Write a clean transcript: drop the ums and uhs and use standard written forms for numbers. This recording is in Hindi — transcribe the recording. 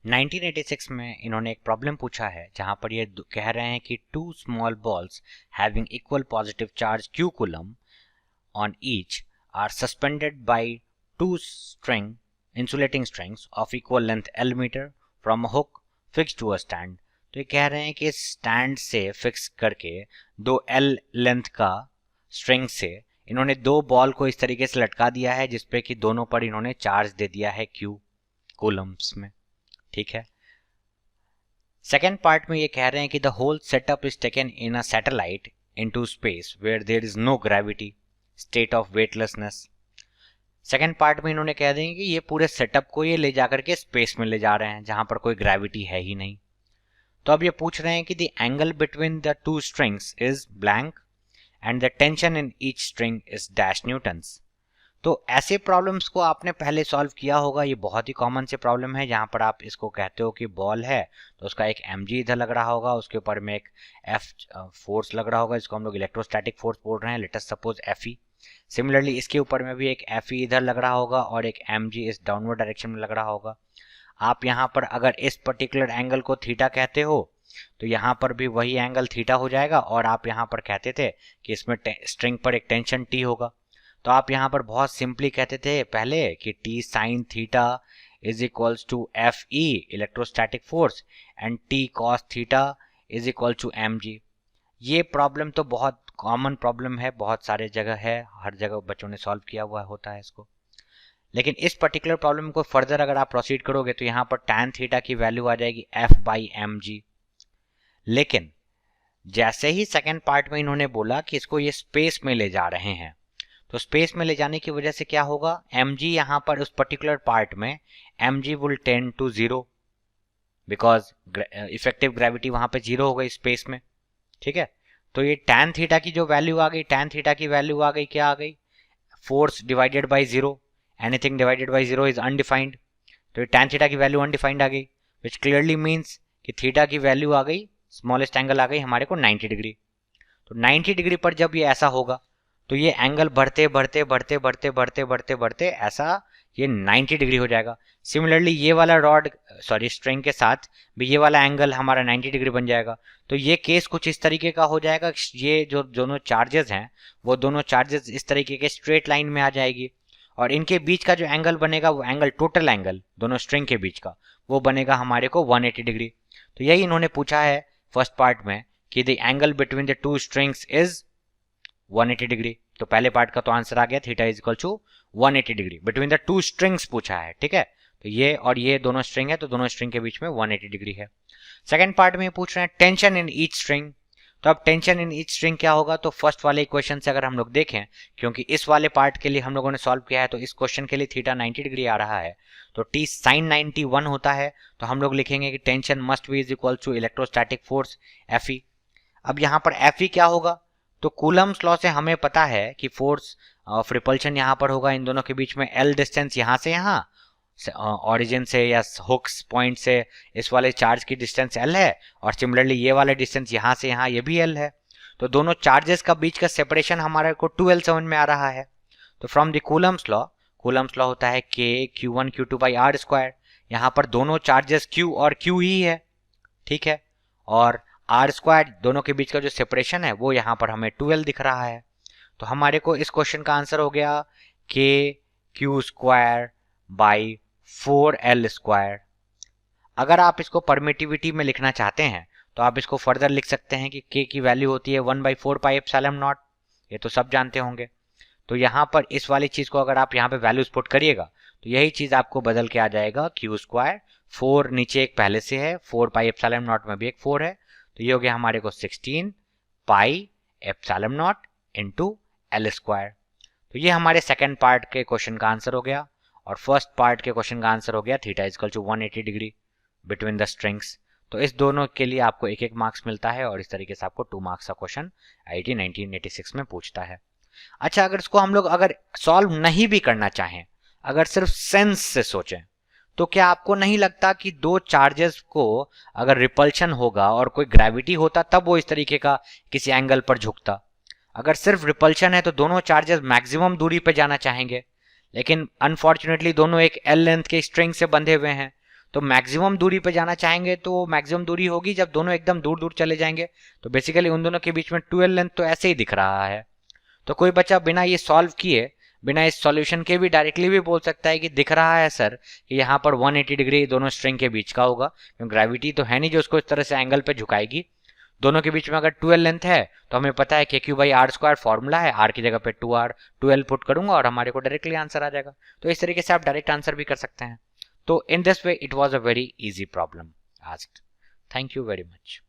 1986 में इन्होंने एक प्रॉब्लम पूछा है जहां पर ये कह रहे हैं कि two small balls having equal positive charge q coulomb on each are suspended by two string insulating strings of equal length l metre from a hook fixed to a stand. तो ये कह रहे हैं कि स्टैंड से फिक्स करके दो l लेंथ का स्ट्रिंग से इन्होंने दो बॉल को इस तरीके से लटका दिया है जिसपे कि दोनों पर इन्होंने चार्ज दे दिया है q कूलम्स में। ठीक है। सेकेंड पार्ट में ये कह रहे हैं कि the whole setup is taken in a satellite into space where there is no gravity state of weightlessness. Second part में इन्होंने कह देंगे कि ये पूरे सेटअप को ये ले जाकर के स्पेस में ले जा रहे हैं जहां पर कोई ग्रेविटी है ही नहीं। तो अब ये पूछ रहे हैं कि the angle between the two strings is blank and the tension in each string is dash Newton's. तो ऐसे प्रॉब्लम्स को आपने पहले सॉल्व किया होगा। ये बहुत ही कॉमन से प्रॉब्लम है जहां पर आप इसको कहते हो कि बॉल है तो उसका एक mg इधर लग रहा होगा, उसके ऊपर में एक F फोर्स लग रहा होगा, इसको हम लोग इलेक्ट्रोस्टैटिक फोर्स बोल रहे हैं, let us suppose Fe। Similarly इसके ऊपर में भी एक Fe इधर लग रहा होगा और एक mg इस डाउनवर्ड डायरेक्शन में लग रहा होगा। आप यहाँ पर अगर इस पर्टिकुलर एंगल को थीटा कहते हो तो यहाँ पर भी वही एंगल थीटा हो जाएगा, और आप यहाँ पर कहते थे कि इसमें स्ट्रिंग पर एक टेंशन T होगा तो आप यहाँ पर बहुत सिंपली कहते थे पहले कि T sine theta is equals to Fe electrostatic force and T cos theta is equal to mg। ये प्रॉब्लम तो बहुत कॉमन प्रॉब्लम है, बहुत सारे जगह है, हर जगह बच्चों ने सॉल्व किया हुआ होता है इसको। लेकिन इस पर्टिकुलर प्रॉब्लम को फर्दर अगर आप प्रोसीड करोगे तो यहाँ पर tan थीटा की वैल्यू आ जाएगी F/mg। लेकिन जैसे ही सेकेंड पार्ट में इन्होंने बोला कि इसको ये स्पेस में ले जा रहे हैं तो स्पेस में ले जाने की वजह से क्या होगा, mg यहां पर उस पर्टिकुलर पार्ट में mg will tend to zero because effective gravity वहां पे जीरो हो गई स्पेस में। ठीक है। तो ये tan थीटा की जो वैल्यू आ गई, tan थीटा की वैल्यू आ गई, क्या आ गई, force divided by zero, anything divided by zero is undefined. तो ये tan थीटा की वैल्यू अनडिफाइंड आ गई विच क्लियरली मीन्स कि थीटा की वैल्यू आ गई, स्मॉलेस्ट एंगल आ गई हमारे को 90 डिग्री। तो 90 डिग्री पर जब ये ऐसा होगा तो ये एंगल बढ़ते बढ़ते बढ़ते बढ़ते बढ़ते बढ़ते बढ़ते ऐसा ये 90 डिग्री हो जाएगा। सिमिलरली ये वाला रॉड स्ट्रिंग के साथ भी ये वाला एंगल हमारा 90 डिग्री बन जाएगा। तो ये केस कुछ इस तरीके का हो जाएगा, ये जो दोनों चार्जेस हैं वो दोनों चार्जेस इस तरीके के स्ट्रेट लाइन में आ जाएगी और इनके बीच का जो एंगल बनेगा वो एंगल, टोटल एंगल दोनों स्ट्रिंग के बीच का, वो बनेगा हमारे को 180 डिग्री। तो यही इन्होंने पूछा है फर्स्ट पार्ट में कि the angle between the two strings is 180 degree. तो पहले पार्ट का तो आंसर आ गया, theta is equal to 180 degree between the two strings पूछा है। ठीक है। तो ये और ये दोनों स्ट्रिंग है तो दोनों स्ट्रिंग के बीच में 180 डिग्री है। सेकंड पार्ट में पूछ रहे हैं टेंशन इन ईच स्ट्रिंग। तो अब टेंशन इन ईच स्ट्रिंग क्या होगा, तो फर्स्ट वाले इक्वेशन से अगर हम लोग देखें, क्योंकि इस वाले पार्ट के लिए हम लोगों ने सॉल्व किया है तो इस क्वेश्चन के लिए थीटा 90 डिग्री आ रहा है तो T साइन 91 होता है। तो हम लोग लिखेंगे कि tension must be is equal to electrostatic force Fe। अब यहाँ पर Fe क्या होगा, तो कूलम्स लॉ से हमें पता है कि फोर्स ऑफ रिपल्शन यहाँ पर होगा इन दोनों के बीच में L डिस्टेंस यहाँ से यहाँ ऑरिजिन से या हुक्स पॉइंट से इस वाले चार्ज की डिस्टेंस L है और सिमिलरली ये वाले डिस्टेंस यहाँ से यहाँ ये भी L है। तो दोनों चार्जेस का बीच का सेपरेशन हमारे को 2L समझ में आ रहा है। तो फ्रॉम द कूलम्स लॉ होता है K Q1 Q2 by R square. यहाँ पर दोनों चार्जेस Q और Q ही है। ठीक है। और R स्क्वायर दोनों के बीच का जो सेपरेशन है वो यहाँ पर हमें 2L दिख रहा है। तो हमारे को इस क्वेश्चन का आंसर हो गया K Q square by 4L square. अगर आप इसको परमिटिविटी में लिखना चाहते हैं तो आप इसको फर्दर लिख सकते हैं कि K की वैल्यू होती है 1/4 पाई एप्सिलॉन नॉट, ये तो सब जानते होंगे। तो यहाँ पर इस वाली चीज को अगर आप यहाँ पे वैल्यूज पुट करिएगा तो यही चीज आपको बदल के आ जाएगा Q स्क्वायर, 4 नीचे एक पहले से है, 4 पाई एप्सिलॉन नॉट में भी एक 4 है, तो ये हो गया हमारे को 16 pi epsilon naught into L square. तो ये हमारे सेकंड पार्ट के क्वेश्चन का आंसर हो गया और फर्स्ट पार्ट के क्वेश्चन का आंसर हो गया theta is equal to 180 degree between the strings. तो इस दोनों के लिए आपको एक एक मार्क्स मिलता है और इस तरीके से आपको 2 मार्क्स का क्वेश्चन IIT 1986 में पूछता है। अच्छा, अगर इसको हम लोग अगर सॉल्व नहीं भी करना चाहें, अगर सिर्फ सेंस से सोचें, तो क्या आपको नहीं लगता कि दो चार्जेस को अगर रिपल्शन होगा और कोई ग्रेविटी होता तब वो इस तरीके का किसी एंगल पर झुकता? अगर सिर्फ रिपल्शन है तो दोनों चार्जेस मैक्सिमम दूरी पे जाना चाहेंगे, लेकिन अनफॉर्चुनेटली दोनों एक L लेंथ के स्ट्रिंग से बंधे हुए हैं तो मैक्सिमम दूरी पे जाना चाहेंगे तो मैक्सिमम दूरी होगी जब दोनों एकदम दूर दूर चले जाएंगे। तो बेसिकली उन दोनों के बीच में 12 लेंथ तो ऐसे ही दिख रहा है। तो कोई बच्चा बिना ये सॉल्व किए, बिना इस सॉल्यूशन के भी डायरेक्टली भी बोल सकता है कि दिख रहा है सर कि यहाँ पर 180 डिग्री दोनों स्ट्रिंग के बीच का होगा, क्योंकि ग्रेविटी तो है नहीं जो उसको इस तरह से एंगल पे झुकाएगी। दोनों के बीच में अगर 12 लेंथ है तो हमें पता है KQ by r square formula है, आर की जगह पे 2r 12 पुट करूंगा और हमारे को डायरेक्टली आंसर आ जाएगा। तो इस तरीके से आप डायरेक्ट आंसर भी कर सकते हैं। तो in this way it was a very easy problem asked. Thank you very much.